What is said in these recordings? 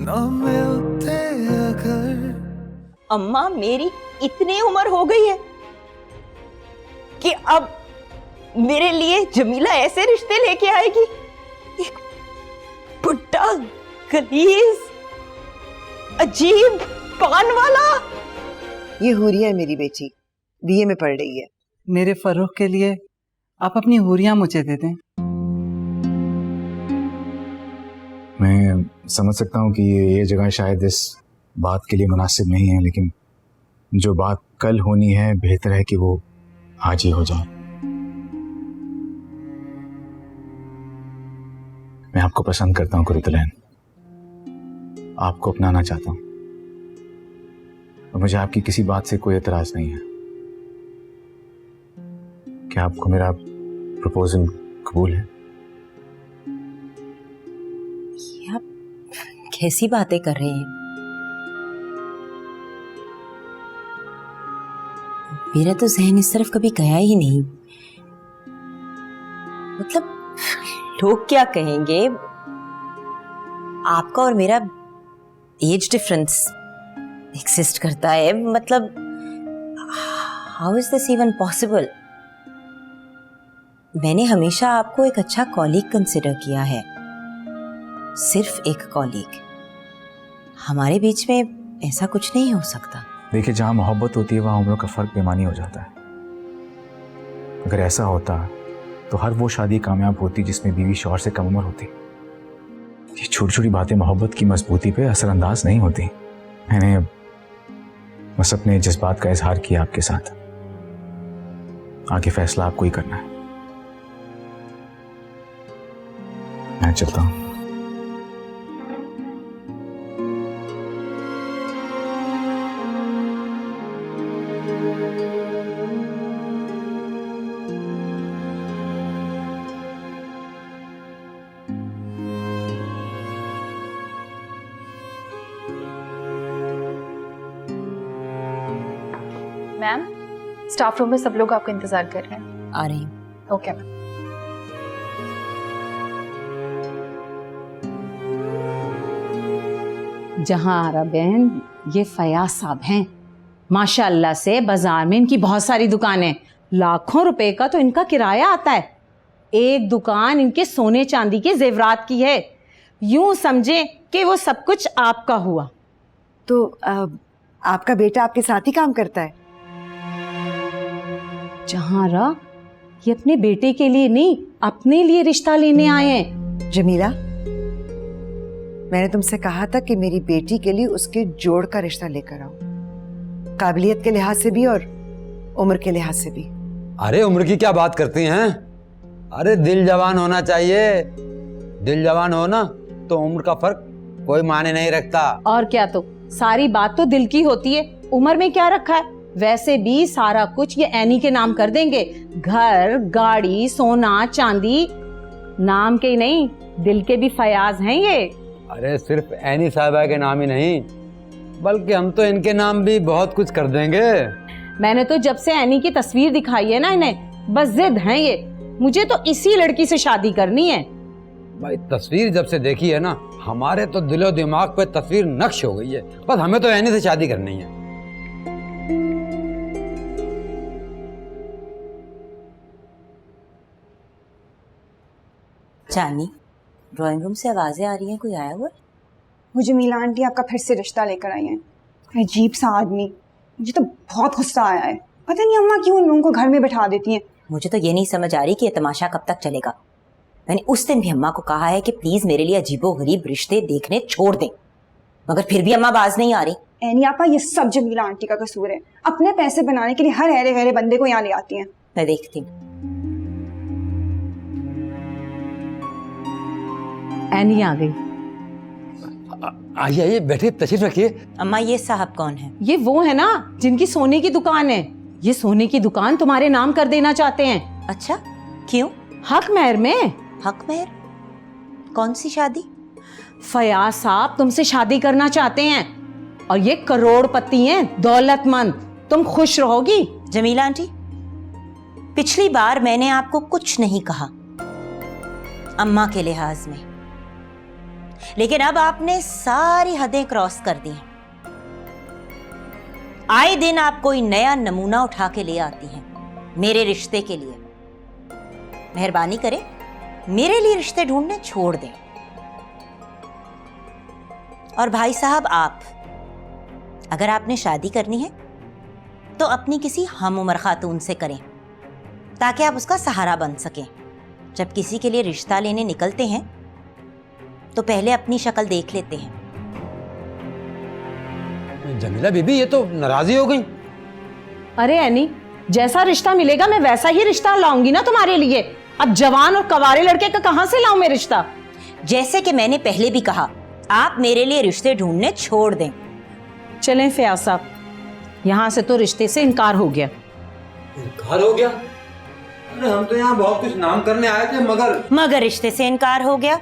न मिलते अगर। अम्मा मेरी इतनी उम्र हो गई है कि अब मेरे लिए जमीला ऐसे रिश्ते लेके आएगी? एक बुढ़ा गलीज अजीब पान वाला। ये हुरिया है मेरी बेटी, बीए में पढ़ रही है। मेरे फर्रुख के लिए आप अपनी हुरिया मुझे दे दें। मैं समझ सकता हूँ कि ये जगह शायद इस बात के लिए मुनासिब नहीं है, लेकिन जो बात कल होनी है बेहतर है कि वो आज ही हो जाए। मैं आपको पसंद करता हूँ कुरुतलैन, आपको अपनाना चाहता हूँ और मुझे आपकी किसी बात से कोई एतराज नहीं है। क्या आपको मेरा प्रपोजल कबूल है? ये आप कैसी बातें कर रहे हैं? मेरा तो जहन इस तरफ कभी गया ही नहीं। मतलब लोग क्या कहेंगे? आपका और मेरा एज डिफरेंस एग्जिस्ट करता है, मतलब how is this even possible? मैंने हमेशा आपको एक अच्छा कॉलीग कंसिडर किया है, सिर्फ एक कॉलीग। हमारे बीच में ऐसा कुछ नहीं हो सकता। देखिए, जहां मोहब्बत होती है वहां उम्र का फर्क बेमानी हो जाता है। अगर ऐसा होता तो हर वो शादी कामयाब होती जिसमें बीवी शौहर से कम उम्र होती। ये छोटी छोटी बातें मोहब्बत की मजबूती पे असरअंदाज नहीं होती। मैंने बस अपने जज्बात का इजहार किया आपके साथ, आगे फैसला आपको ही करना है। मैं चलता हूं। मैम, स्टाफ रूम में सब लोग आपका इंतजार कर रहे हैं। आ रही हूँ। Okay ma'am. जहां आरा बहन, ये फयाज साहब हैं। माशाअल्लाह से बाजार में इनकी बहुत सारी दुकानें, लाखों रुपए का तो इनका किराया आता है। एक दुकान इनके सोने चांदी के जेवरात की है। यूं समझे कि वो सब कुछ आपका हुआ। तो आपका बेटा आपके साथ ही काम करता है? जहां आरा, ये अपने बेटे के लिए नहीं, अपने लिए रिश्ता लेने आए हैं। जमीला, मैंने तुमसे कहा था कि मेरी बेटी के लिए उसके जोड़ का रिश्ता लेकर आओ, काबिलियत के लिहाज से भी और उम्र के लिहाज से भी। अरे उम्र की क्या बात करती हैं? अरे दिल जवान होना चाहिए। दिल जवान हो ना तो उम्र का फर्क कोई माने नहीं रखता। और क्या, तो सारी बात तो दिल की होती है, उम्र में क्या रखा है। वैसे भी सारा कुछ ये एनी के नाम कर देंगे। घर, गाड़ी, सोना, चांदी, नाम के ही नहीं दिल के भी फयाज हैं ये। अरे सिर्फ एनी साहबा के नाम ही नहीं, बल्कि हम तो इनके नाम भी बहुत कुछ कर देंगे। मैंने तो जब से एनी की तस्वीर दिखाई है ना इन्हें, बस जिद हैं ये, मुझे तो इसी लड़की से शादी करनी है। भाई तस्वीर जब से देखी है ना, हमारे तो दिलो दिमाग पे तस्वीर नक्श हो गई है। बस हमें तो एनी से शादी करनी है। जानी, ड्राइंग रूम से आवाजें आ रही हैं, कोई आया हुआ? वो जमीला आंटी आपका फिर से रिश्ता लेकर आई हैं। अजीब सा आदमी, मुझे तो बहुत गुस्सा आया है। पता नहीं अम्मा क्यों उन लोगों को घर में बैठा देती हैं। मुझे तो ये नहीं समझ आ रही कि ये तमाशा कब तक चलेगा। मैंने उस दिन भी अम्मा को कहा है कि प्लीज मेरे लिए अजीबोगरीब रिश्ते देखने छोड़ दें, मगर फिर भी अम्मा बाज नहीं आ रही। एनी आपा, ये सब जमीला आंटी का कसूर है। अपने पैसे बनाने के लिए हर हैरे वहरे बंदे को यहाँ ले आती हैं। मैं देखती हूँ। एनी आ गई। आइए आइए, बैठिए, तशरीफ रखिए। अम्मा, ये साहब कौन है? ये वो है ना जिनकी सोने की दुकान है। ये सोने की दुकान तुम्हारे नाम कर देना चाहते हैं। अच्छा, क्यों? हक मेहर में। हक मेहर? कौन सी शादी? फयाज साहब तुमसे शादी करना चाहते हैं और ये करोड़पति हैं, दौलतमंद। तुम खुश रहोगी? जमीला आंटी, पिछली बार मैंने आपको कुछ नहीं कहा अम्मा के लिहाज में, लेकिन अब आपने सारी हदें क्रॉस कर दी हैं। आए दिन आप कोई नया नमूना उठा के ले आती हैं मेरे रिश्ते के लिए। मेहरबानी करें, मेरे लिए रिश्ते ढूंढने छोड़ दें। और भाई साहब, आप अगर आपने शादी करनी है तो अपनी किसी हम उम्र खातून से करें ताकि आप उसका सहारा बन सकें। जब किसी के लिए रिश्ता लेने निकलते हैं तो पहले अपनी शक्ल देख लेते हैं। जमीला बीबी, ये तो नाराजी हो गई। अरे एनी, जैसा रिश्ता मिलेगा मैं वैसा ही रिश्ता लाऊंगी ना तुम्हारे लिए। अब जवान और कवारे लड़के का कहां से लाऊं मैं रिश्ता? जैसे कि मैंने पहले भी कहा, आप मेरे लिए रिश्ते ढूंढने छोड़ दें। चलें फयाज साहब, यहां से तो रिश्ते से इनकार हो गया। इनकार हो गया? अरे हम तो यहाँ बहुत कुछ नाम करने आए थे, मगर रिश्ते से इनकार हो गया।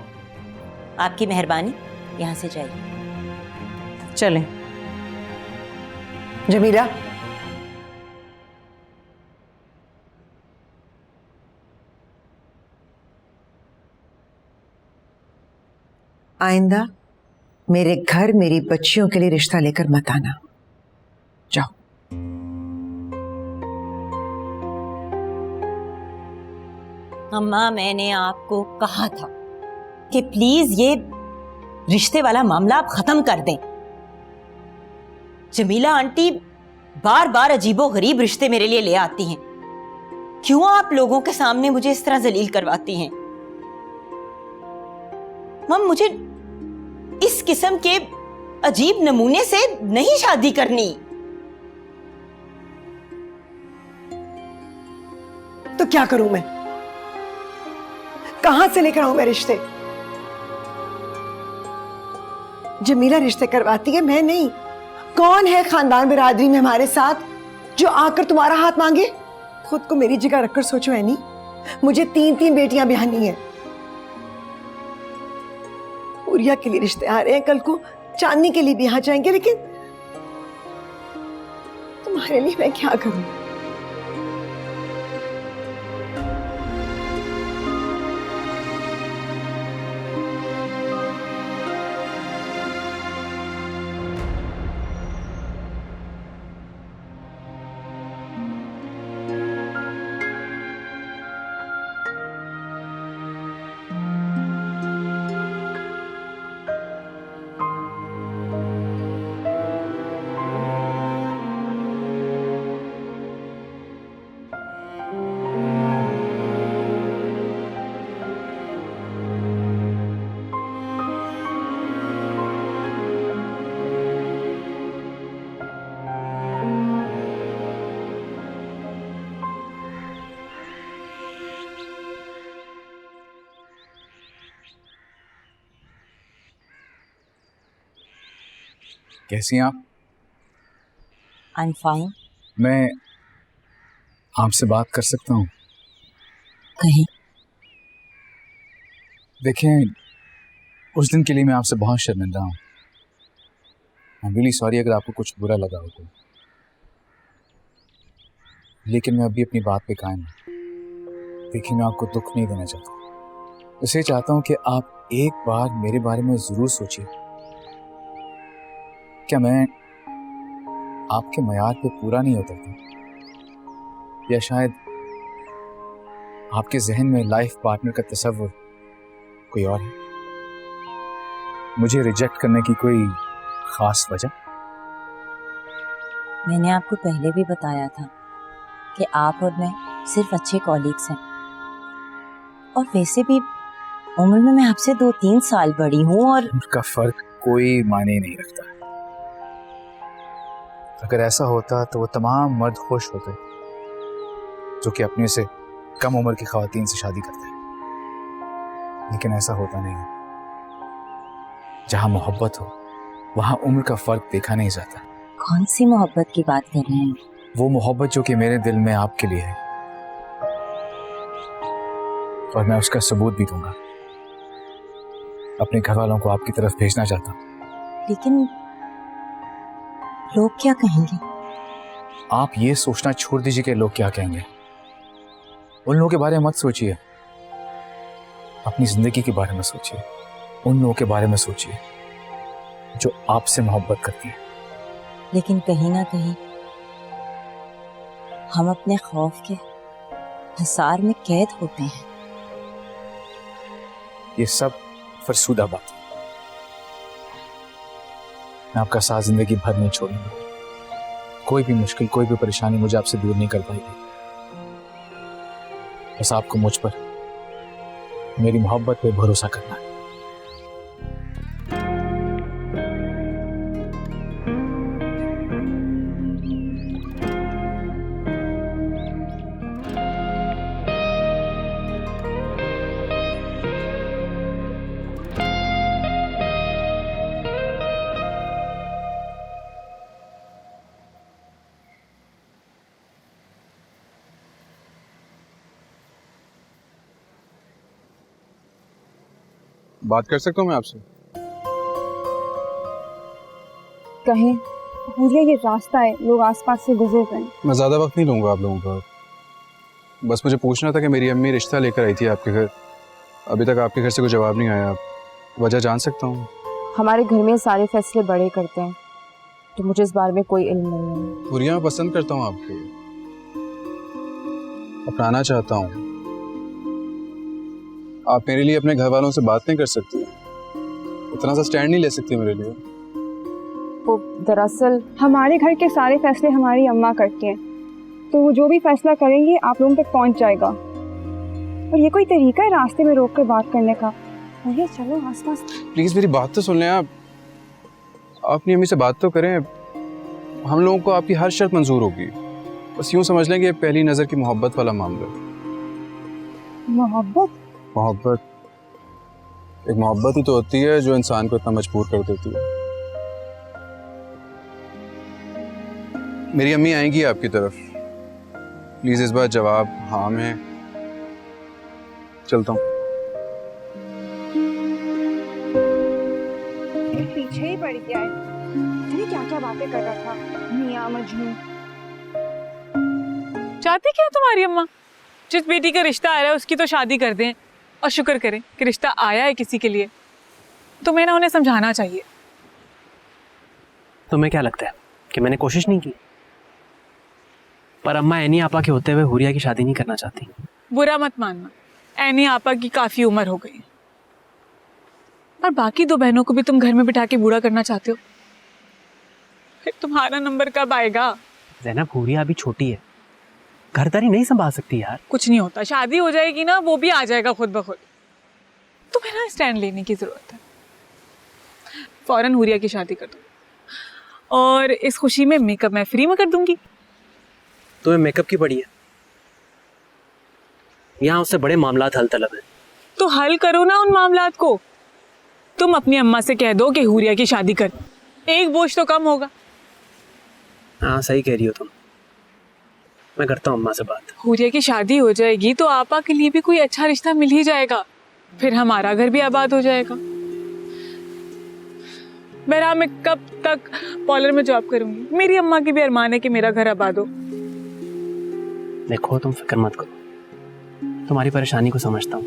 आपकी मेहरबानी, यहां से जाइए। चलें। जमीला, आइंदा मेरे घर मेरी बच्चियों के लिए रिश्ता लेकर मत आना। जाओ। अम्मा, मैंने आपको कहा था कि प्लीज ये रिश्ते वाला मामला आप खत्म कर दें। जमीला आंटी बार बार अजीबो गरीब रिश्ते मेरे लिए ले आती हैं। क्यों आप लोगों के सामने मुझे इस तरह जलील करवाती हैं? मम, मुझे इस किस्म के अजीब नमूने से नहीं शादी करनी। तो क्या करूं मैं? कहां से लेकर आऊं मैं रिश्ते? जमीला रिश्ते करवाती है, मैं नहीं। कौन है खानदान बिरादरी में हमारे साथ जो आकर तुम्हारा हाथ मांगे? खुद को मेरी जगह रखकर सोचो एनी, मुझे 3 बेटियां ब्याहनी है। उरिया के लिए रिश्ते आ रहे हैं, कल को चांदनी के लिए भी आ जाएंगे, लेकिन तुम्हारे लिए मैं क्या करूं? कैसी हैं आप? I am fine. मैं आपसे बात कर सकता हूँ? कहीं देखें, उस दिन के लिए मैं आपसे बहुत शर्मिंदा हूँ। आई एम रियली सॉरी अगर आपको कुछ बुरा लगा हो तो। लेकिन मैं अभी अपनी बात पे कायम हूँ। देखिए, मैं आपको दुख नहीं देना चाहता। इसलिए चाहता हूँ कि आप एक बार मेरे बारे में ज़रूर सोचिए। क्या मैं आपके मयार पे पूरा नहीं उतरता? या शायद आपके जहन में लाइफ पार्टनर का तस्वुर कोई और है? मुझे रिजेक्ट करने की कोई खास वजह? मैंने आपको पहले भी बताया था कि आप और मैं सिर्फ अच्छे कॉलीग्स हैं। और वैसे भी उम्र में मैं आपसे 2-3 साल बड़ी हूँ और उम्र का फर्क कोई मायने नहीं रखता। अगर ऐसा होता तो वो तमाम मर्द खुश होते जो कि अपने से कम उम्र की खवातीन से शादी करते हैं। लेकिन ऐसा होता नहीं है। जहां मोहब्बत हो वहां उम्र का फर्क देखा नहीं जाता। कौन सी मोहब्बत की बात कर रहे हैं? वो मोहब्बत जो कि मेरे दिल में आपके लिए है, और मैं उसका सबूत भी दूंगा। अपने घर वालों को आपकी तरफ भेजना चाहता हूं। लेकिन लोग क्या कहेंगे? आप ये सोचना छोड़ दीजिए कि लोग क्या कहेंगे। उन लोगों के बारे में मत सोचिए, अपनी जिंदगी के बारे में सोचिए। उन लोगों के बारे में सोचिए जो आपसे मोहब्बत करती है। लेकिन कहीं ना कहीं हम अपने खौफ के हिसार में कैद होते हैं। ये सब फरसूदा बात है। मैं आपका साथ जिंदगी भर नहीं छोड़ूंगा। कोई भी मुश्किल, कोई भी परेशानी मुझे आपसे दूर नहीं कर पाएगी। बस आपको मुझ पर, मेरी मोहब्बत पे भरोसा करना है। बात कर सकता हूँ मैं आपसे? कहीं भूलिए ये रास्ता है, लोग आसपास से गुजर रहे हैं। मैं ज़्यादा वक्त नहीं लूँगा आप लोगों का। बस मुझे पूछना था कि मेरी अम्मी रिश्ता लेकर आई थी आपके घर, अभी तक आपके घर से कोई जवाब नहीं आया। वजह जान सकता हूँ? हमारे घर में सारे फैसले बड़े करते हैं, तो मुझे इस बारे में कोई इल्म नहीं है। हुरिया, मैं पसंद करता हूँ आपको, अपनाना चाहता हूँ। आप मेरे लिए अपने घर वालों से बात नहीं कर सकती, इतना सा स्टैंड नहीं ले सकती मेरे लिए? वो दरअसल हमारे घर के सारे फैसले हमारी अम्मा करती हैं, तो वो जो भी फैसला करेंगी आप लोगों तक पहुंच जाएगा। और ये कोई तरीका है रास्ते में रोक कर बात करने का? ये चलो आसपास। प्लीज़ मेरी बात तो सुन लें आप। अपनी अम्मी से बात तो करें। हम लोगों को आपकी हर शर्त मंजूर होगी। बस यूँ समझ लें कि ये पहली नज़र की मोहब्बत वाला मामला है। मोहब्बत? मोहब्बत एक मोहब्बत ही तो होती है जो इंसान को इतना मजबूर कर देती है। मेरी अम्मी आएंगी आपकी तरफ, प्लीज इस बार जवाब हाँ में। चलता हूँ। पीछे ही पड़ गया है, जाने क्या क्या बातें कर रहा था, मियां मजनू। चाहती क्या तुम्हारी अम्मा? जिस बेटी का रिश्ता आ रहा है उसकी तो शादी कर दें और शुक्र करें कि रिश्ता आया है किसी के लिए। तुम्हें ना उन्हें समझाना चाहिए। तुम्हें क्या लगता है कि मैंने कोशिश नहीं की? पर अम्मा एनी आपा के होते हुए हुरिया की शादी नहीं करना चाहती। बुरा मत मानना, एनी आपा की काफी उम्र हो गई और बाकी दो बहनों को भी तुम घर में बिठा के बूढ़ा करना चाहते हो। फिर तुम्हारा नंबर कब आएगा? ज़ैनब, हुरिया अभी छोटी है, घरदारी नहीं संभाल सकती यार। कुछ नहीं होता, शादी हो जाएगी ना, वो भी आ जाएगा खुद ब खुद। तुम्हें ना स्टैंड लेने की जरूरत है। फौरन हुरिया की शादी कर दो और इस खुशी में मेकअप मैं फ्री में कर दूंगी। तुम्हें मेकअप की पड़ी है? यहाँ उससे बड़े मामलात हल तलब है। तो हल करो ना उन मामलात को। तुम अपनी अम्मा से कह दो कि हुरिया की शादी कर, एक बोझ तो कम होगा। हाँ सही कह रही हो तुम, मैं करता हूँ अम्मा से बात। हुरिया की शादी हो जाएगी तो आपा के लिए भी कोई अच्छा रिश्ता मिल ही जाएगा, फिर हमारा घर भी आबाद हो जाएगा। बहरहाल मैं कब तक पार्लर में जॉब करूंगी? मेरी अम्मा की भी अरमान है कि मेरा घर आबाद हो। देखो तुम फिक्र मत करो, तुम्हारी परेशानी को समझता हूँ।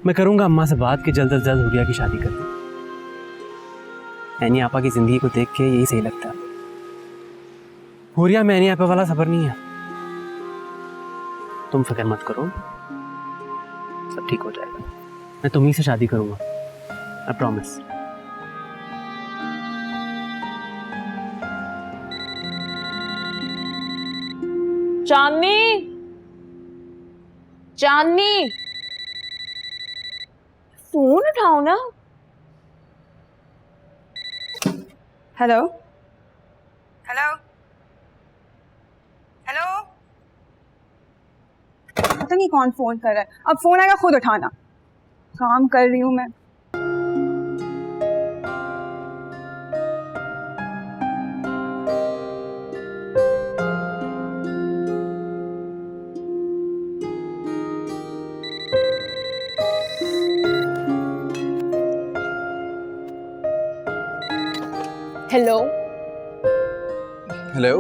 मैं करूंगा अम्मा से बात कि जल्द से जल्द हुरिया की शादी कर दूं। एनी आपा की जिंदगी को देख के यही सही लगता है। हुरिया में एनी आपा वाला सफर नहीं है। तुम फिक्र मत करो, सब ठीक हो जाएगा। मैं तुम्ही से शादी करूंगा, I promise. Chandni, Chandni, phone उठाओ ना। हेलो हेलो हेलो, पता नहीं कौन फोन कर रहा है। अब फोन आएगा खुद उठाना, काम कर रही हूँ मैं। हेलो हेलो,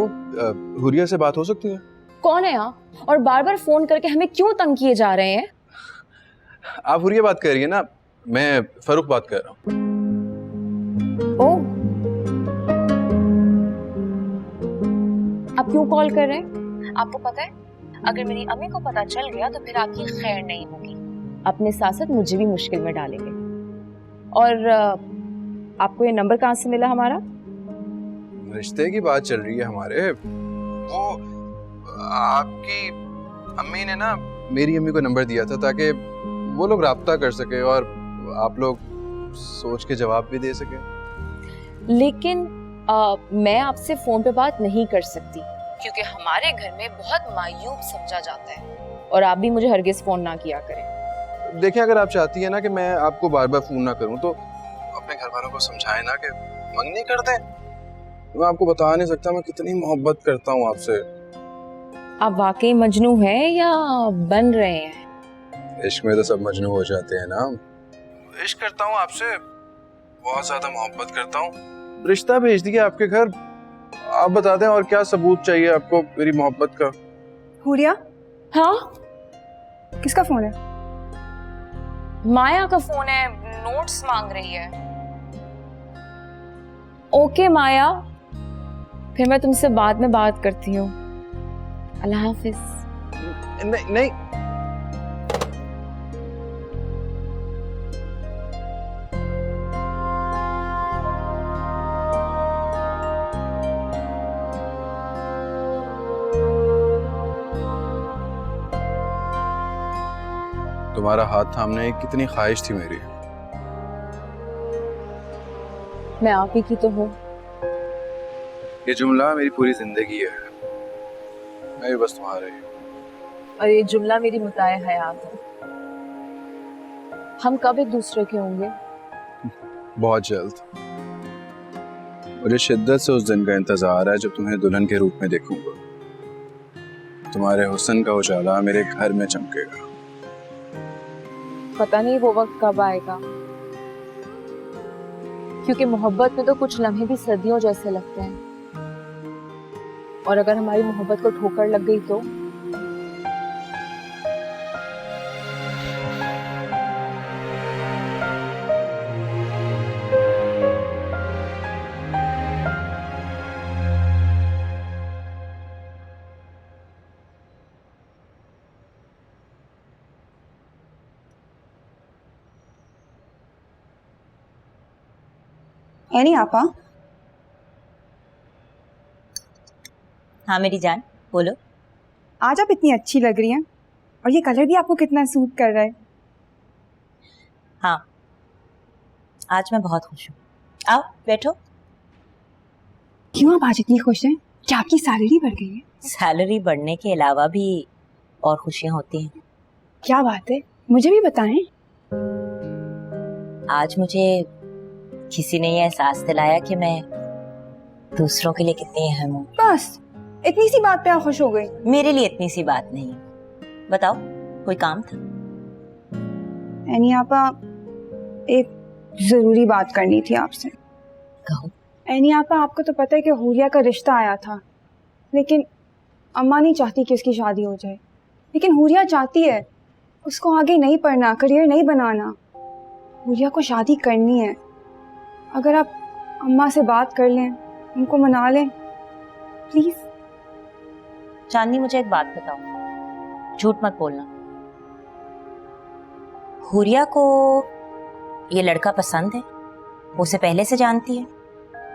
हुरिया से बात हो सकती है? कौन है यहाँ और बार बार फोन करके हमें क्यों तंग किए जा रहे हैं? आप हुरिया बात कर रही है ना? मैं फरूख बात कर रहा हूँ। ओह, आप क्यों कॉल कर रहे हैं? आपको पता है, अगर मेरी अम्मी को पता चल गया तो फिर आपकी खैर नहीं होगी। अपने साथ साथ मुझे भी मुश्किल में डालेंगे। और आपको ये नंबर कहाँ से मिला हमारा? रिश्ते की बात चल रही है हमारे। वो आपकी अम्मी ने ना मेरी अम्मी को नंबर दिया था ताकि वो लोग राब्ता कर सके और आप लोग सोच के जवाब भी दे सके। लेकिन मैं आपसे फोन पे बात नहीं कर सकती क्योंकि हमारे घर में बहुत मायूब समझा जाता है, और आप भी मुझे हरगिज फोन ना किया करें। देखिए, अगर आप चाहती है ना कि मैं आपको बार बार फोन ना करूं तो अपने घर वालों को समझाएं ना कि मंग नहीं करते। मैं आपको बता नहीं सकता मैं कितनी मोहब्बत करता हूं आपसे। आप वाकई मजनू हैं या बन रहे हैं? इश्क में तो सब मजनू हो जाते हैं ना। इश्क करता हूं आपसे, बहुत ज्यादा मोहब्बत करता हूं। रिश्ता भेज दिया आपके घर, आप बता दें और क्या सबूत चाहिए आपको मेरी मोहब्बत का। हुरिया, हाँ, किसका फोन है? माया का फोन है, नोट्स मांग रही है। ओके माया, फिर मैं तुमसे बाद में बात करती हूँ। अल्लाह हाफिज। नहीं नहीं, तुम्हारा हाथ थामने की कितनी ख्वाहिश थी मेरी। मैं आप ही की तो हूँ। ये जुमला मेरी पूरी जिंदगी है, मैं भी बस तुम्हारा ही हूँ। और ये जुमला मेरी मुताए हयात है। हम कब एक दूसरे के होंगे? बहुत जल्द। मुझे शिद्दत से उस दिन का इंतजार है जब तुम्हें दुल्हन के रूप में देखूंगा। तुम्हारे हुस्न का उजाला मेरे घर में चमकेगा। पता नहीं वो वक्त कब आएगा, क्योंकि मोहब्बत में तो कुछ लम्हे भी सदियों जैसे लगते हैं, और अगर हमारी मोहब्बत को ठोकर लग गई तो एनी आपा। हाँ मेरी जान, बोलो। आज आप इतनी अच्छी लग रही हैं, और ये कलर भी आपको कितना सूट कर रहा है। हाँ, आज मैं बहुत खुश हूँ। आओ बैठो। क्यों आप आज इतनी खुश हैं? क्या आपकी सैलरी बढ़ गई है? सैलरी बढ़ने के अलावा भी और खुशियाँ होती हैं। क्या बात है, मुझे भी बताएं। आज मुझे किसी ने ये एहसास दिलाया कि मैं दूसरों के लिए कितनी अहम हूँ। बस इतनी सी बात पे आप खुश हो गई? मेरे लिए इतनी सी बात नहीं। बताओ, कोई काम था? एनी आपा, एक जरूरी बात करनी थी आपसे। कहो। एनी आपा, आपको तो पता है कि हुरिया का रिश्ता आया था, लेकिन अम्मा नहीं चाहती कि उसकी शादी हो जाए। लेकिन हुरिया चाहती है, उसको आगे नहीं पढ़ना, करियर नहीं बनाना। हुरिया को शादी करनी है। अगर आप अम्मा से बात कर लें, उनको मना लें प्लीज। चांदनी, मुझे एक बात बताओ, झूठ मत बोलना। हुरिया को ये लड़का पसंद है? उसे पहले से जानती है?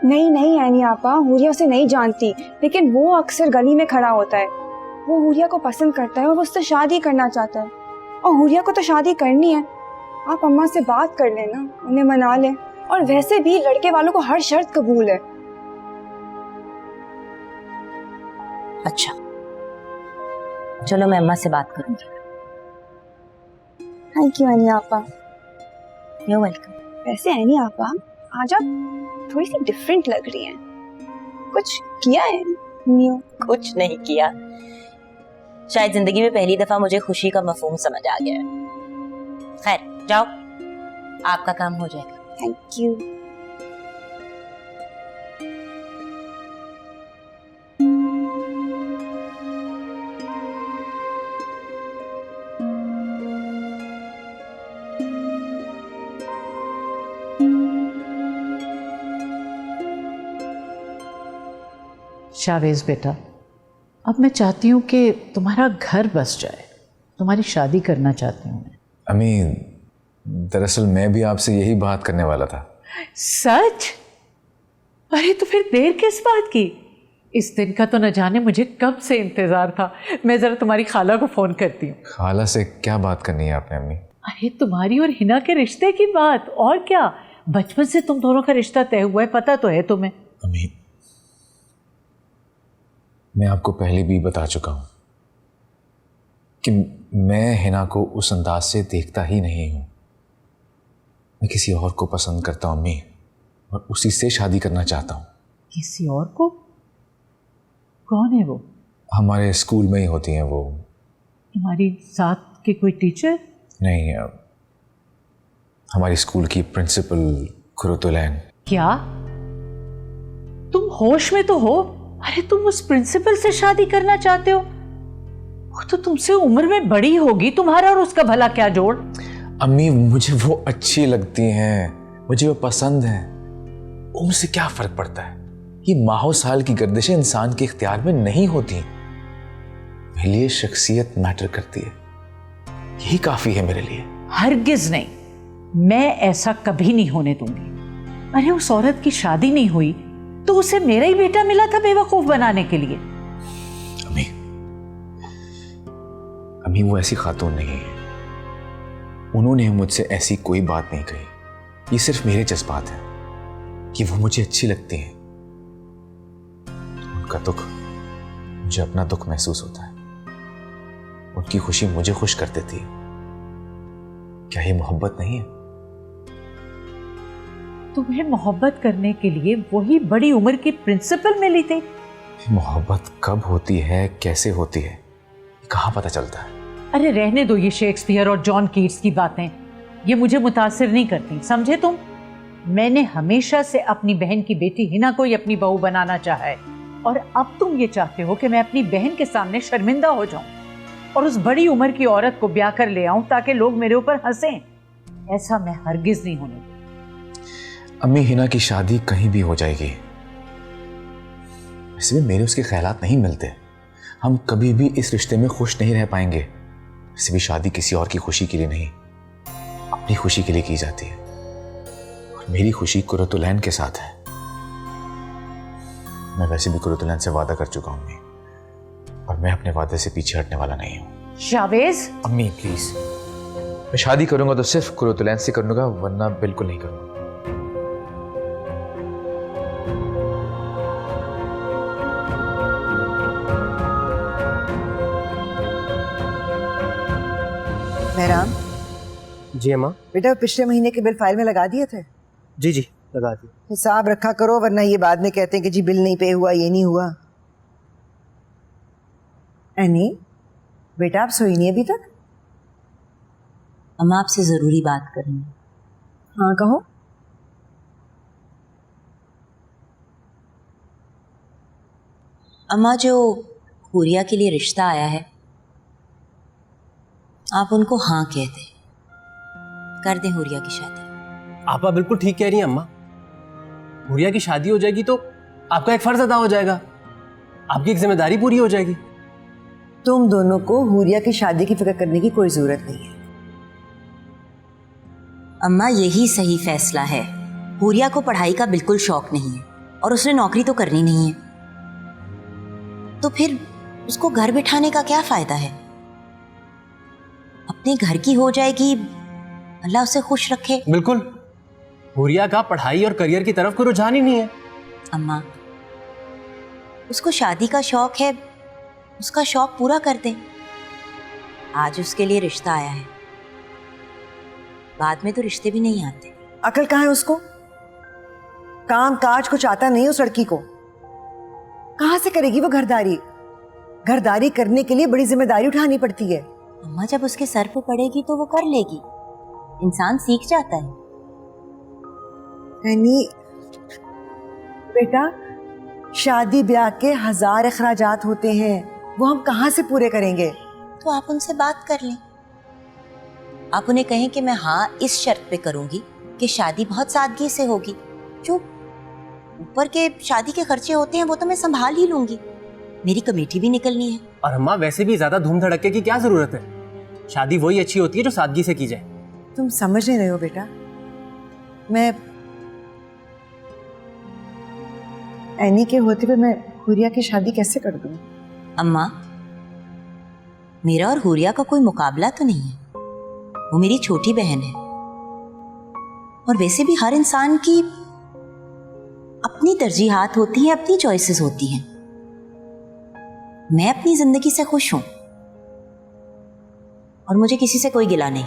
नहीं नहीं एनी आपा, हुरिया उसे नहीं जानती, लेकिन वो अक्सर गली में खड़ा होता है। वो हुरिया को पसंद करता है और वो उससे शादी करना चाहता है, और हुरिया को तो शादी करनी है। आप अम्मा से बात कर लेना, उन्हें मना लें। और वैसे भी लड़के वालों को हर शर्त कबूल है। अच्छा, चलो मैं अम्मा से बात करूंगी। थैंक यू एनी आपा। You welcome. वैसे एनी आपा, आज आप थोड़ी सी डिफरेंट लग रही हैं। कुछ किया है न्यू? कुछ नहीं किया, शायद जिंदगी में पहली दफा मुझे खुशी का मफहूम समझ आ गया है। खैर जाओ, आपका काम हो जाएगा। Thank you. शावेज बेटा, अब मैं चाहती हूँ कि तुम्हारा घर बस जाए, तुम्हारी शादी करना चाहती हूँ मैं। अम्मी, दरअसल मैं भी आपसे यही बात करने वाला था। सच? अरे तो फिर देर किस बात की? इस दिन का तो न जाने मुझे कब से इंतजार था। मैं जरा तुम्हारी खाला को फोन करती हूँ। खाला से क्या बात करनी है आपने अम्मी? अरे तुम्हारी और हिना के रिश्ते की बात, और क्या। बचपन से तुम दोनों का रिश्ता तय हुआ है, पता तो है तुम्हें। अम्मी, मैं आपको पहले भी बता चुका हूं कि मैं हिना को उस अंदाज से देखता ही नहीं हूं। मैं किसी और को पसंद करता हूं अम्मी, और उसी से शादी करना चाहता हूं। किसी और को? कौन है वो? हमारे स्कूल में ही होती हैं वो। तुम्हारी साथ के कोई टीचर? नहीं, हमारी स्कूल की प्रिंसिपल कुरुतुलैन। क्या तुम होश में तो हो? अरे तुम उस प्रिंसिपल से शादी करना चाहते हो? वो तो तुमसे उम्र में बड़ी होगी, तुम्हारा और उसका भला क्या जोड़? अम्मी, मुझे वो अच्छी लगती हैं, मुझे वो पसंद है। उम्र से क्या फर्क पड़ता है? ये माहो साल की गर्दिशें इंसान के इख्तियार में नहीं होती। मेरे लिए शख्सियत मैटर करती है, यही काफी है मेरे लिए। हरगिज नहीं, मैं ऐसा कभी नहीं होने दूंगी। अरे उस औरत की शादी नहीं हुई तो उसे मेरा ही बेटा मिला था बेवकूफ बनाने के लिए। अम्मी, वो ऐसी खातून नहीं है। उन्होंने मुझसे ऐसी कोई बात नहीं कही। ये सिर्फ मेरे जज्बात हैं कि वो मुझे अच्छी लगती हैं। उनका दुख मुझे अपना दुख महसूस होता है, उनकी खुशी मुझे खुश कर देती है। क्या ये मोहब्बत नहीं है? तुम्हें मोहब्बत करने के लिए वही बड़ी उम्र की प्रिंसिपल मिली थी? मोहब्बत कब होती है, कैसे होती है, कहाँ पता चलता है? अरे रहने दो ये शेक्सपियर और जॉन कीट्स की बातें, ये मुझे मुतासिर नहीं करती, समझे तुम? मैंने हमेशा से अपनी बहन की बेटी हिना को ही अपनी बहू बनाना चाहा है, और अब तुम ये चाहते हो कि मैं अपनी बहन के सामने शर्मिंदा हो जाऊं और उस बड़ी उम्र की औरत को ब्याह कर ले आऊं ताकि लोग मेरे ऊपर हंसें। ऐसा मैं हरगिज नहीं होने दूंगी। अम्मी, हिना की शादी कहीं भी हो जाएगी। वैसे भी मेरे उसके ख्यालात नहीं मिलते। हम कभी भी इस रिश्ते में खुश नहीं रह पाएंगे। वैसे भी शादी किसी और की खुशी के लिए नहीं, अपनी खुशी के लिए की जाती है, और मेरी खुशी कुरुतुलैन के साथ है। मैं वैसे भी कुरुतुलैन से वादा कर चुका हूं, और मैं अपने वादे से पीछे हटने वाला नहीं हूं। शावेज! अम्मी प्लीज, मैं शादी करूंगा तो सिर्फ कुरुतुलैन से करूंगा, वरना बिल्कुल नहीं करूंगा। मेहराम जी अम्मा। बेटा, पिछले महीने के बिल फाइल में लगा दिए थे? जी जी लगा दिए। हिसाब रखा करो, वरना ये बाद में कहते हैं कि जी बिल नहीं पे हुआ, ये नहीं हुआ। एनी बेटा, आप सोई नहीं अभी तक? अम्मा, आपसे जरूरी बात करनी है। हाँ कहो। अम्मा, जो हुरिया के लिए रिश्ता आया है, आप उनको हाँ कह दें, कर दें हुरिया की शादी। आपा बिल्कुल ठीक कह रही हैं अम्मा। हुरिया की शादी हो जाएगी तो आपका एक फर्ज अदा हो जाएगा, आपकी एक जिम्मेदारी पूरी हो जाएगी। तुम दोनों को हुरिया की शादी की फिक्र करने की कोई जरूरत नहीं है। अम्मा, यही सही फैसला है। हुरिया को पढ़ाई का बिल्कुल शौक नहीं है, और उसने नौकरी तो करनी नहीं है, तो फिर उसको घर बिठाने का क्या फायदा है? अपने घर की हो जाएगी, अल्लाह उसे खुश रखे। बिल्कुल, हुरिया का पढ़ाई और करियर की तरफ कोई रुझान ही नहीं है। अम्मा, उसको शादी का शौक है, उसका शौक पूरा कर दे। आज उसके लिए रिश्ता आया है, बाद में तो रिश्ते भी नहीं आते। अकल कहाँ है उसको? काम काज कुछ आता नहीं उस लड़की को। कहाँ से करेगी वो घरदारी? घरदारी करने के लिए बड़ी जिम्मेदारी उठानी पड़ती है। अम्मा, जब उसके सर पे पड़ेगी तो वो कर लेगी, इंसान सीख जाता है। यानी बेटा, शादी ब्याह के 1000 अखराजात होते हैं, वो हम कहाँ से पूरे करेंगे? तो आप उनसे बात कर लें, आप उन्हें कहें कि मैं हाँ इस शर्त पे करूंगी कि शादी बहुत सादगी से होगी, जो ऊपर के शादी के खर्चे होते हैं वो तो मैं संभाल ही लूंगी, मेरी कमेटी भी निकलनी है। और अम्मा वैसे भी ज्यादा धूम धड़के की क्या जरूरत है, शादी वही अच्छी होती है जो सादगी से की जाए। तुम समझ नहीं रहे हो बेटा, मैं एनी के होते हुए मैं हुरिया की शादी कैसे कर दूं? अम्मा, मेरा और हुरिया का कोई मुकाबला तो नहीं है, वो मेरी छोटी बहन है। और वैसे भी हर इंसान की अपनी तरजीहात होती हैं, अपनी चॉइसेस होती हैं। मैं अपनी जिंदगी से खुश हूं और मुझे किसी से कोई गिला नहीं।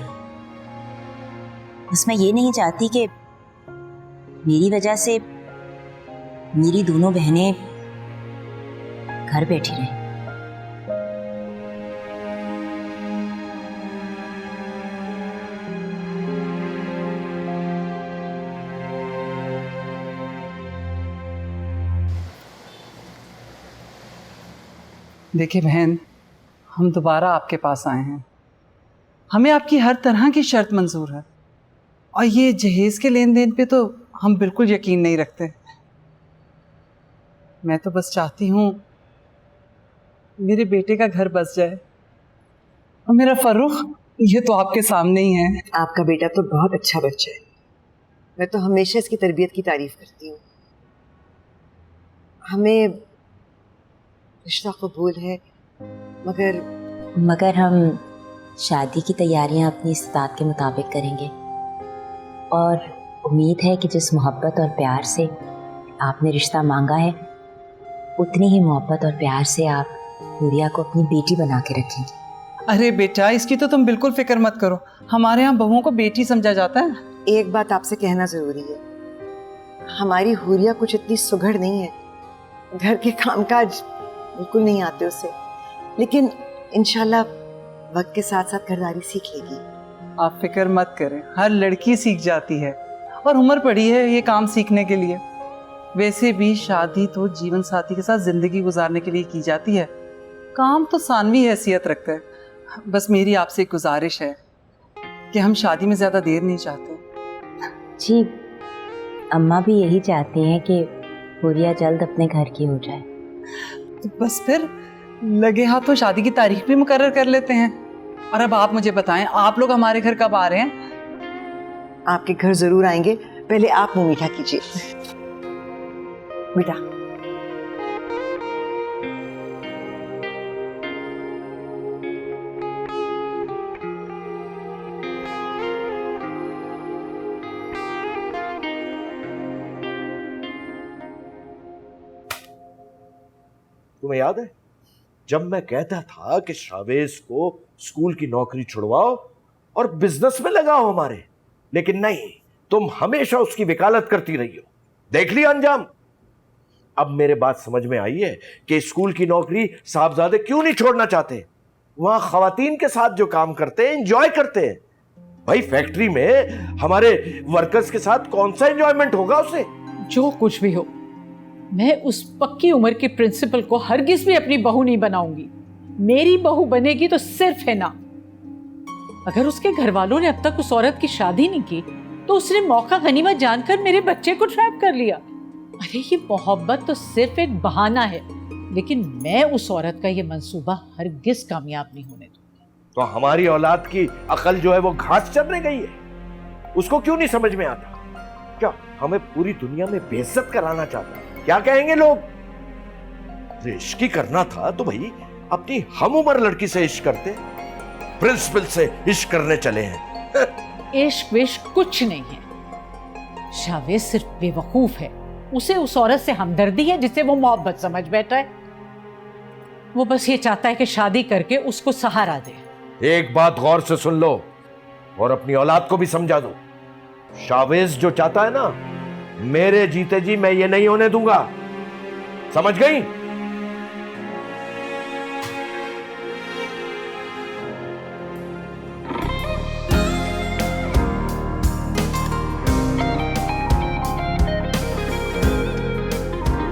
बस मैं ये नहीं चाहती कि मेरी वजह से मेरी दोनों बहनें घर बैठी रहें। देखिए बहन, हम दोबारा आपके पास आए हैं। हमें आपकी हर तरह की शर्त मंजूर है, और ये जहेज़ के लेन देन पे तो हम बिल्कुल यकीन नहीं रखते। मैं तो बस चाहती हूँ मेरे बेटे का घर बस जाए, और मेरा फर्रुख ये तो आपके सामने ही है। आपका बेटा तो बहुत अच्छा बच्चा है, मैं तो हमेशा इसकी तरबियत की तारीफ करती हूँ। हमें रिश्ता कबूल है, मगर हम शादी की तैयारियां अपनी इस्तात के मुताबिक करेंगे, और उम्मीद है कि जिस मोहब्बत और प्यार से आपने रिश्ता मांगा है, उतनी ही मोहब्बत और प्यार से आप हुरिया को अपनी बेटी बना के रखेंगे। अरे बेटा, इसकी तो तुम बिल्कुल फिक्र मत करो, हमारे यहाँ बहुओं को बेटी समझा जाता है। एक बात आपसे कहना जरूरी है, हमारी हुरिया कुछ इतनी सुघड़ नहीं है, घर के कामकाज बिल्कुल नहीं आते उसे, लेकिन इंशाल्लाह वक्त के साथ साथ घरदारी सीख लेगी। आप फिक्र मत करें, हर लड़की सीख जाती है, और उम्र पड़ी है ये काम सीखने के लिए। वैसे भी शादी तो जीवन साथी के साथ जिंदगी गुजारने के लिए की जाती है, काम तो सानवी हैसियत रखता है। बस मेरी आपसे एक गुजारिश है कि हम शादी में ज़्यादा देर नहीं चाहते। जी, अम्मा भी यही चाहती हैं कि हुरिया जल्द अपने घर की हो जाए। तो बस फिर लगे हाथों शादी की तारीख भी मुकर्रर कर लेते हैं। और अब आप मुझे बताएं, आप लोग हमारे घर कब आ रहे हैं? आपके घर जरूर आएंगे, पहले आप मुंह मीठा कीजिए बेटा। तुम्हें याद है जब मैं कहता था कि शावेज को स्कूल की नौकरी छुड़वाओ और बिजनेस में लगाओ हमारे, लेकिन नहीं, तुम हमेशा उसकी वकालत करती रही हो। देख लिया अंजाम। अब मेरे बात समझ में आई है कि स्कूल की नौकरी साहबजादे क्यों नहीं छोड़ना चाहते। वहां खवातीन के साथ जो काम करते हैं, एंजॉय करते हैं। भाई फैक्ट्री में हमारे वर्कर्स के साथ कौन सा एंजॉयमेंट होगा उसे? जो कुछ भी हो, मैं उस पक्की उम्र के प्रिंसिपल को हरगिज भी अपनी बहू नहीं बनाऊंगी। मेरी बहू बनेगी तो सिर्फ है ना। अगर उसके घर वालों ने अब तक उस औरत की शादी नहीं की तो उसने मौका गनीमत जानकर मेरे बच्चे को ट्रैप कर लिया। अरे ये मोहब्बत तो सिर्फ एक बहाना है, लेकिन मैं उस औरत का ये मंसूबा हरगिज कामयाब नहीं होने दूंगी। तो हमारी औलाद की अकल जो है वो घास चरने गई है, उसको क्यों नहीं समझ में आता? क्या हमें पूरी दुनिया में बेइज्जत कराना चाहता है? क्या कहेंगे लोग? इश्क ही करना था तो भाई अपनी हम उम्र लड़की से इश्क करते, प्रिंसिपल से इश्क करने चले हैं। इश्क विश्क कुछ नहीं है। शावेज सिर्फ बेवकूफ है, उसे उस औरत से हमदर्दी है जिसे वो मोहब्बत समझ बैठा है। वो बस ये चाहता है कि शादी करके उसको सहारा दे। एक बात गौर से सुन लो और अपनी औलाद को भी समझा दो। शावेज जो चाहता है ना, मेरे जीते जी मैं ये नहीं होने दूंगा। समझ गई?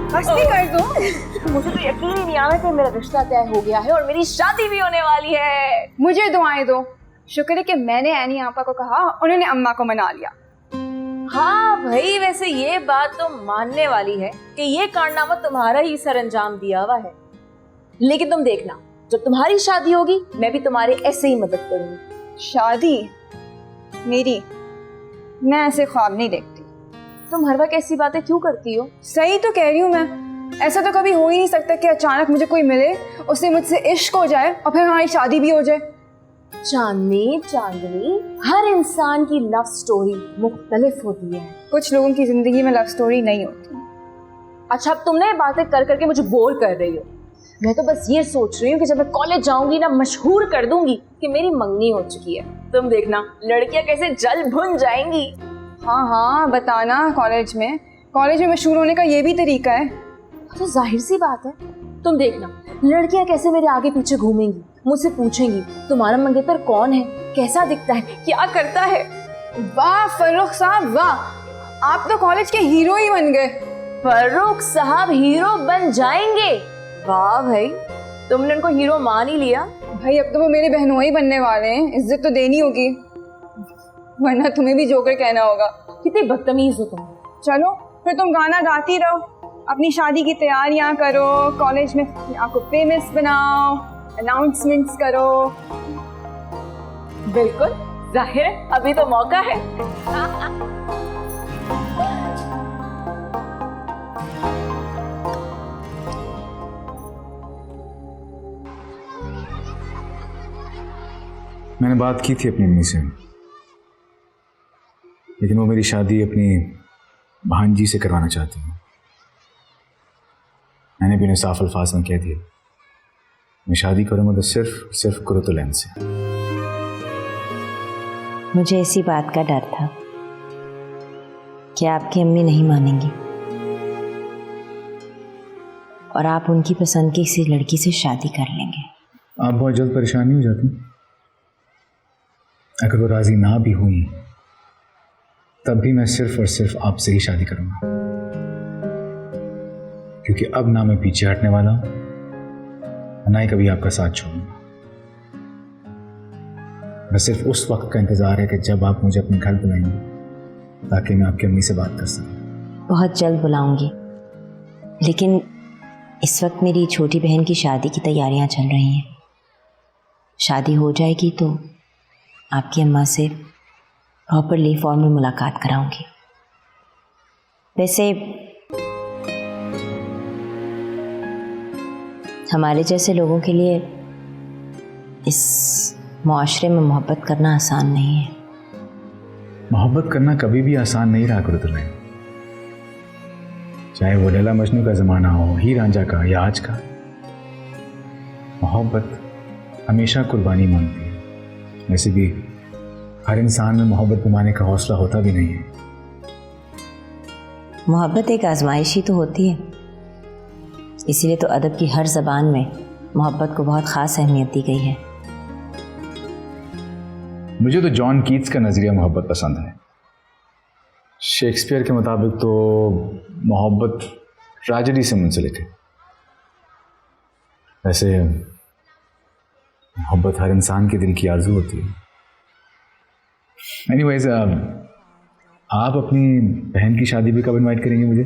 मस्ती कर दो। मुझे तो यकीन ही नहीं आ रहा कि मेरा रिश्ता तय हो गया है और मेरी शादी भी होने वाली है। मुझे दुआएं दो। शुक्र है कि मैंने एनी आपा को कहा, उन्होंने अम्मा को मना लिया। हाँ भाई, वैसे ये बात तो मानने वाली है कि ये कारनामा तुम्हारा ही सरअंजाम दिया हुआ है। लेकिन तुम देखना, जब तुम्हारी शादी होगी मैं भी तुम्हारे ऐसे ही मदद करूंगी। शादी मेरी? मैं ऐसे ख्वाब नहीं देखती। तुम हर वक्त ऐसी बातें क्यों करती हो? सही तो कह रही हूँ मैं। ऐसा तो कभी हो ही नहीं सकता कि अचानक मुझे कोई मिले, उससे मुझसे इश्क हो जाए और फिर हमारी शादी भी हो जाए। चांदनी हर इंसान की लव स्टोरी मुख्तलिफ होती है। कुछ लोगों की जिंदगी में लव स्टोरी नहीं होती। अच्छा, अब तुमने बातें कर करके मुझे बोर कर रही हो। मैं तो बस ये सोच रही हूँ कि जब मैं कॉलेज जाऊंगी ना, मशहूर कर दूंगी कि मेरी मंगनी हो चुकी है। तुम देखना लड़कियां कैसे जल भुन जाएंगी। हाँ बताना। कॉलेज में मशहूर होने का ये भी तरीका है? तो जाहिर सी बात है, तुम देखना लड़कियां कैसे मेरे आगे पीछे घूमेंगी, मुझसे पूछेंगी तुम्हारा मंगेतर कौन है, कैसा दिखता है, क्या करता है। वाह फर्रुख साहब वाह, आप तो कॉलेज के हीरो ही बन गए। फर्रुख साहब हीरो बन जाएंगे? वाह भाई, तुमने उनको हीरो मान ही लिया। भाई अब तो वो मेरे बहनोई बनने वाले हैं, इज्जत तो देनी होगी, वरना तुम्हें भी जोकर कहना होगा। कितनी बदतमीज हो तुम। चलो फिर तुम गाना गाती रहो, अपनी शादी की तैयारियां करो, कॉलेज में आपको फेमस बनाओ, अनाउंसमेंट्स करो। बिल्कुल, जाहिर है अभी तो मौका है। मैंने बात की थी अपनी अम्मी से, लेकिन वो मेरी शादी अपनी भांजी से करवाना चाहती है। मैंने भी उन्हें साफ अल्फाज में कह दिया, मैं शादी करूंगा तो सिर्फ कुरुतुलैन से। मुझे इसी बात का डर था कि आपकी अम्मी नहीं मानेंगी और आप उनकी पसंद की किसी लड़की से शादी कर लेंगे। आप बहुत जल्द परेशान नहीं हो जाती? अगर वो राजी ना भी हुई तब भी मैं सिर्फ और सिर्फ आपसे ही शादी करूंगा, क्योंकि अब ना मैं पीछे हटने वाला हूं, ना ही कभी आपका साथ छोड़ूंगा। बस सिर्फ उस वक्त का इंतजार है कि जब आप मुझे अपने घर बुलाएंगे, ताकि मैं आपकी अम्मी से बात कर सकूं। बहुत जल्द बुलाऊंगी, लेकिन इस वक्त मेरी छोटी बहन की शादी की तैयारियां चल रही हैं। शादी हो जाएगी तो आपकी अम्मा से प्रॉपरली फॉर्मल मुलाकात कराऊंगी। वैसे हमारे जैसे लोगों के लिए इस मुआशरे में मोहब्बत करना आसान नहीं है। मोहब्बत करना कभी भी आसान नहीं रहा कुरुतुलैन, चाहे वो लैला मजनू का ज़माना हो, हीर रांझा का या आज का। मोहब्बत हमेशा कुर्बानी मांगती है। वैसे भी हर इंसान में मोहब्बत कमाने का हौसला होता भी नहीं है। मोहब्बत एक आजमाइश ही तो होती है, इसीलिए तो अदब की हर ज़बान में मोहब्बत को बहुत ख़ास अहमियत दी गई है। मुझे तो जॉन कीट्स का नज़रिया मोहब्बत पसंद है। शेक्सपियर के मुताबिक तो मोहब्बत ट्रेजेडी से मुंसलिक है। वैसे मोहब्बत हर इंसान के दिल की आरज़ू होती है। एनीवेज, आप अपनी बहन की शादी पे कब इनवाइट करेंगे मुझे?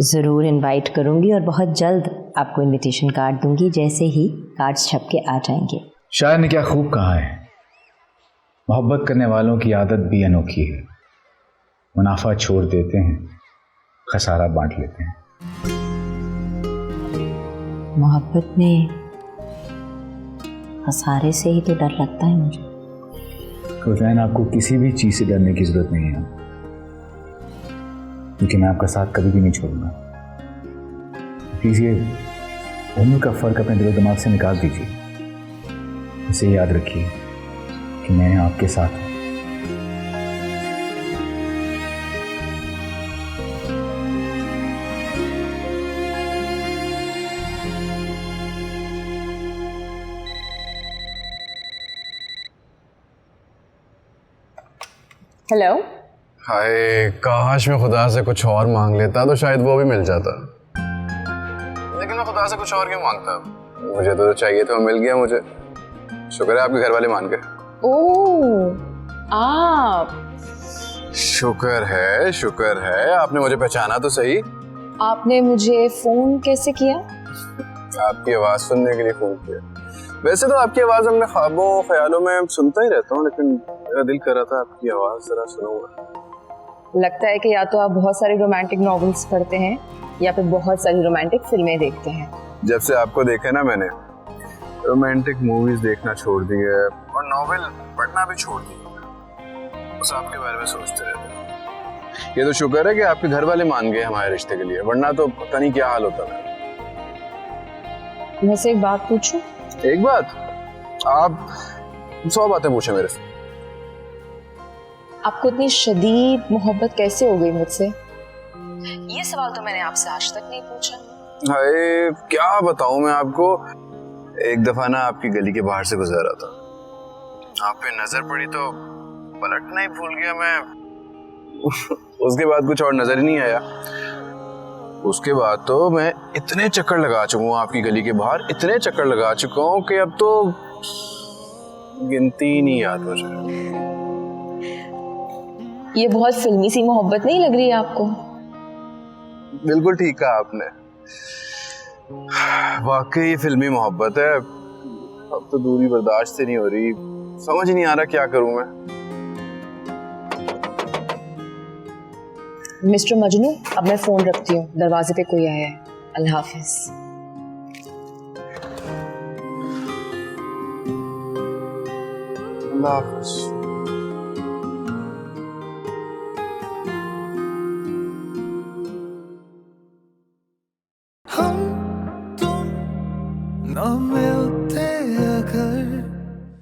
ज़रूर इनवाइट करूंगी और बहुत जल्द आपको इनविटेशन कार्ड दूंगी, जैसे ही कार्ड्स छप के आ जाएंगे। शायर ने क्या खूब कहा है, मोहब्बत करने वालों की आदत भी अनोखी है, मुनाफा छोड़ देते हैं, खसारा बांट लेते हैं। मोहब्बत में खसारे से ही तो डर लगता है मुझे। कुरुतुलैन, आपको किसी भी चीज़ से डरने की ज़रूरत नहीं है, क्योंकि मैं आपका साथ कभी भी नहीं छोड़ूंगा। प्लीज़ ये उम्र का फ़र्क अपने दिलो दिमाग से निकाल दीजिए। इसे याद रखिए कि मैं आपके साथ हूँ। हेलो। हाय, काश मैं खुदा से कुछ और मांग लेता तो शायद वो भी मिल जाता, लेकिन मैं खुदा से कुछ और क्यों मांगता? मुझे तो जो चाहिए था वो मिल गया मुझे। शुक्र है आपके घर वाले मान गए। ओह, आप शुक्र है आपने मुझे पहचाना तो सही। आपने मुझे फोन कैसे किया? आपकी आवाज सुनने के लिए फोन किया। वैसे तो आपकी आवाज हमने ख्वाबों ख्यालों में सुनता ही रहता हूँ, लेकिन मेरा दिल कर रहा था आपकी आवाज जरा सुनूंगा। लगता है कि या तो आप बहुत सारी रोमांटिक नॉवेल्स पढ़ते हैं या फिर बहुत सारी रोमांटिक फिल्में देखते हैं। जब से आपको देखा ना मैंने रोमांटिक मूवीज देखना छोड़ दी है और नॉवेल पढ़ना भी छोड़ दिया। बस आपके बारे में सोचते रहते हैं। ये तो शुक्र है कि आपके घर वाले मान गए हमारे रिश्ते के लिए, वरना तो पता नहीं क्या हाल होता है। मैं से एक बात पूछूं? एक बात? आप 100 बातें पूछे मेरे से। आपको इतनी शदीद मोहब्बत कैसे हो गई मुझसे? ये सवाल तो मैंने आपसे आज तक नहीं पूछा। हाय क्या बताऊं मैं आपको। एक दफा ना आपकी गली के बाहर से गुजर रहा था, आप पे नजर पड़ी तो पलटना ही भूल गया मैं। उसके बाद कुछ और नजर ही नहीं आया। उसके बाद तो मैं इतने चक्कर लगा चुका हूँ आपकी गली के बाहर, इतने चक्कर लगा चुका हूँ कि अब तो गिनती नहीं याद मुझे। ये बहुत फिल्मी सी मोहब्बत नहीं लग रही है आपको? बिल्कुल ठीक कहा आपने, वाकई फिल्मी मोहब्बत है। अब तो दूरी बर्दाश्त से नहीं हो रही, समझ नहीं आ रहा क्या करूं मैं। मिस्टर मजनू, अब मैं फोन रखती हूँ, दरवाजे पे कोई आया है। अल्लाह हाफिज। अल्लाह हाफिज।